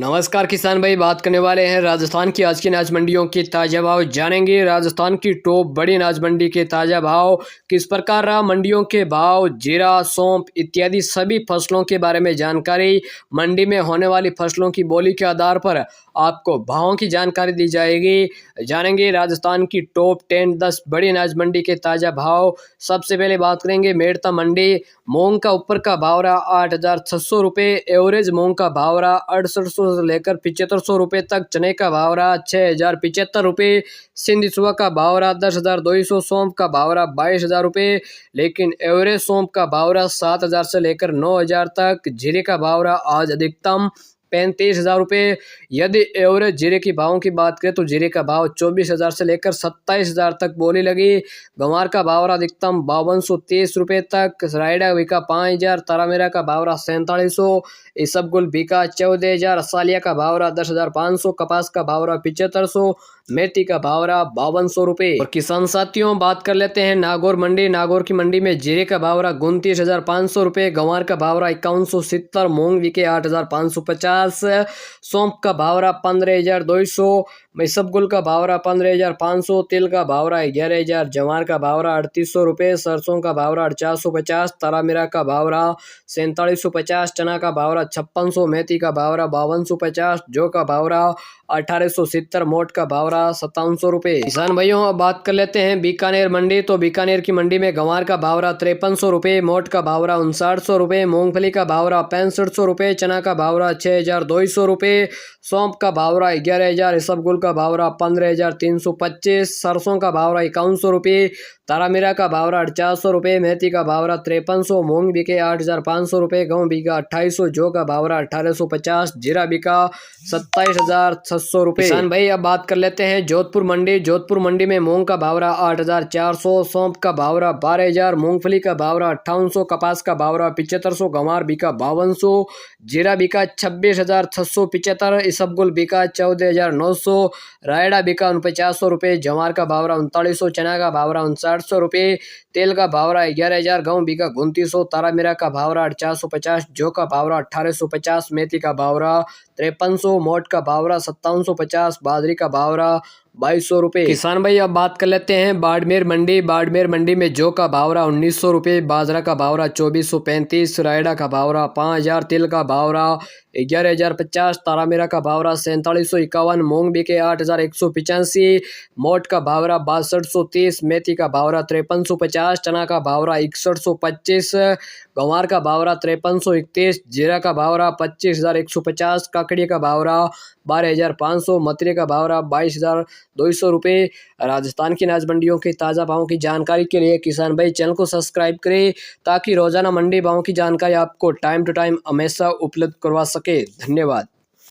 नमस्कार किसान भाई, बात करने वाले हैं राजस्थान की आज की अनाज मंडियों के ताज़ा भाव जानेंगे। राजस्थान की टॉप बड़ी अनाज मंडी के ताज़ा भाव, किस प्रकार रहा मंडियों के भाव, जीरा, सौंफ इत्यादि सभी फसलों के बारे में जानकारी, मंडी में होने वाली फसलों की बोली के आधार पर आपको भावों की जानकारी दी जाएगी। जानेंगे राजस्थान की टॉप 10 बड़ी अनाज मंडी के ताज़ा भाव। सबसे पहले बात करेंगे मेड़ता मंडी। मूंग का ऊपर का भाव रहा 8,600 रुपये, एवरेज मूंग का भाव रहा 6800 से लेकर 7500 रुपये तक, चने का भाव रहा 6075 रुपये, सिंधी सुबह का भाव रहा 10,200, सौंफ का भाव रहा 22,000 रुपये, लेकिन एवरेज सौंफ का भाव रहा 7,000 से लेकर 9,000 तक, जीरे का भाव रहा आज अधिकतम 35,000 रुपये। यदि एवरेज जीरे की भावों की बात करें तो जीरे का भाव 24,000 से लेकर 27,000 तक बोली लगी। गंवार का भाव रहा अधिकतम 5230 रुपये तक, रायडा बिका 5,000, तारामीरा का भाव रहा 4700, इसबगुल बिका 14,000, असालिया का भाव रहा 10,500, कपास का भाव रहा 7500, मेथी का भाव रहा 5200 रुपये। और किसान साथियों, बात कर लेते हैं नागौर मंडी। नागौर की मंडी में जीरे का भाव रहा 29,500 रुपये, गंवार का भाव रहा 5170, मूंग बिके 8,550, सौंफ का भाव रहा 15,200, इसबगुल का भाव रहा 15,500, तिल का भाव रहा 11,000, जवार का भाव रहा 3,800 रुपये, सरसों का भाव रहा 450, तारामीरा का भाव रहा 4750, चना का भाव रहा 5600, मेथी का भाव रहा 5250, जौ का भाव रहा 1870, मोट का भाव रहा 5700 रुपये। किसान भाइयों, अब बात कर लेते हैं बीकानेर मंडी। तो बीकानेर की मंडी में गंवार का भाव रहा 5300 रुपये, मोट का भाव रहा 5900 रुपये, मूंगफली का भाव रहा 6500 रुपये, चना का भाव रहा 6,200 रुपये, सौंफ का भाव रहा 11,000, इसबगुल का भाव रहा 15,325, सरसों का भाव रहा 5100 रुपये, तारामीरा का भाव रहा 400 रुपये, मेथी का भाव रहा 5300, मूंग बिके 8,500 रुपये, गेहूं बिका 2800, जौ का भाव रहा 1850, जीरा बिका 27,600 रुपये। किसान भाई, अब बात कर लेते हैं जोधपुर मंडी। जोधपुर मंडी में मूंग का भाव रहा 8,400, सौंफ का भाव रहा 12,000, मूंगफली का भाव रहा 5800, कपास का भाव रहा 7500, गंवार बिका 5200, जीरा बिका 26,675, इसबगुल बिका 14,900, रायडा बिका 4900 रुपये, जवार का भाव रहा 3900, चना का भाव रहा 5900 रुपये, तेल का भाव रहा 11,000, गेहूं बिका 2900, तारामीरा का भाव रहा 450, जौ का भाव रहा 1850, मेथी का भाव रहा 5300, मोट का भाव रहा 5750, बाजरी का भाव रहा 2200 रुपये। किसान भाई, अब बात कर लेते हैं बाड़मेर मंडी। बाड़मेर मंडी में जौ का भाव रहा 1900 रुपये, बाजरा का भाव रहा 2435, रायडा का भाव रहा 5,000, तिल का भाव रहा 11,050, तारामीरा का भाव रहा 4751, मूंग बिके 8,185, मोट का भाव रहा 6230, मेथी का भाव रहा 5350, चना का भाव रहा 6125, गंवार का भाव रहा 5331, जीरा का भाव रहा 25,150, काकड़ी का भाव रहा 12,500, मतरे का भाव रहा 22,200 रुपये। राजस्थान की अनाज मंडियों के ताज़ा भावों की जानकारी के लिए किसान भाई चैनल को सब्सक्राइब करें, ताकि रोजाना मंडी भावों की जानकारी आपको टाइम टू टाइम हमेशा उपलब्ध करवा सके। धन्यवाद।